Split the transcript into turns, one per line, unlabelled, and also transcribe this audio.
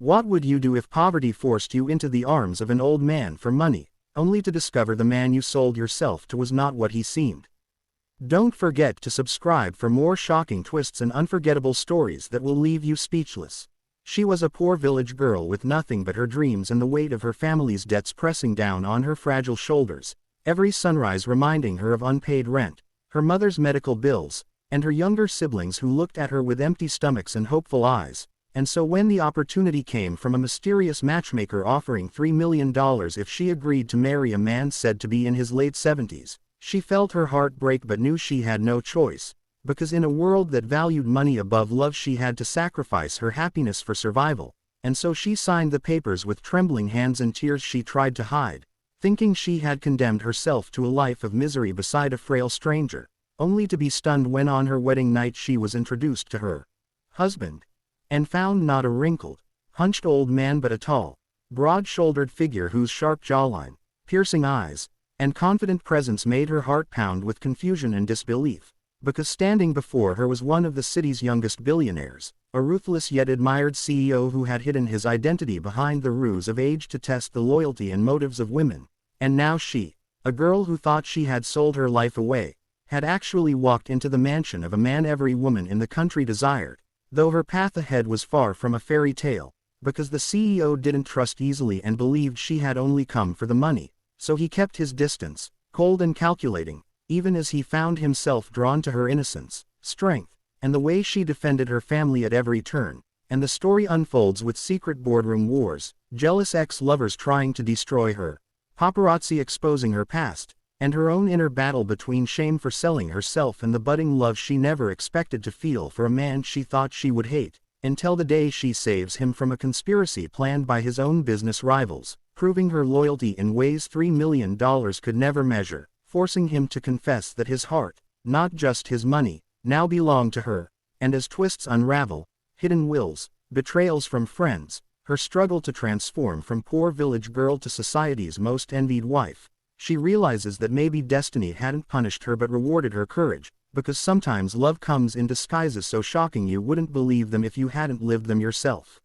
What would you do if poverty forced you into the arms of an old man for money, only to discover the man you sold yourself to was not what he seemed? Don't forget to subscribe for more shocking twists and unforgettable stories that will leave you speechless. She was a poor village girl with nothing but her dreams and the weight of her family's debts pressing down on her fragile shoulders, every sunrise reminding her of unpaid rent, her mother's medical bills, and her younger siblings who looked at her with empty stomachs and hopeful eyes. And so when the opportunity came from a mysterious matchmaker offering $3 million if she agreed to marry a man said to be in his late 70s, she felt her heart break but knew she had no choice, because in a world that valued money above love she had to sacrifice her happiness for survival, and so she signed the papers with trembling hands and tears she tried to hide, thinking she had condemned herself to a life of misery beside a frail stranger, only to be stunned when on her wedding night she was introduced to her husband, and found not a wrinkled, hunched old man but a tall, broad-shouldered figure whose sharp jawline, piercing eyes, and confident presence made her heart pound with confusion and disbelief, because standing before her was one of the city's youngest billionaires, a ruthless yet admired CEO who had hidden his identity behind the ruse of age to test the loyalty and motives of women, and now she, a girl who thought she had sold her life away, had actually walked into the mansion of a man every woman in the country desired, though her path ahead was far from a fairy tale, because the CEO didn't trust easily and believed she had only come for the money. So he kept his distance, cold and calculating, even as he found himself drawn to her innocence, strength, and the way she defended her family at every turn. And the story unfolds with secret boardroom wars, jealous ex-lovers trying to destroy her, paparazzi exposing her past, and her own inner battle between shame for selling herself and the budding love she never expected to feel for a man she thought she would hate, until the day she saves him from a conspiracy planned by his own business rivals, proving her loyalty in ways $3 million could never measure, forcing him to confess that his heart, not just his money, now belonged to her. And as twists unravel, hidden wills, betrayals from friends, her struggle to transform from poor village girl to society's most envied wife, she realizes that maybe destiny hadn't punished her but rewarded her courage, because sometimes love comes in disguises so shocking you wouldn't believe them if you hadn't lived them yourself.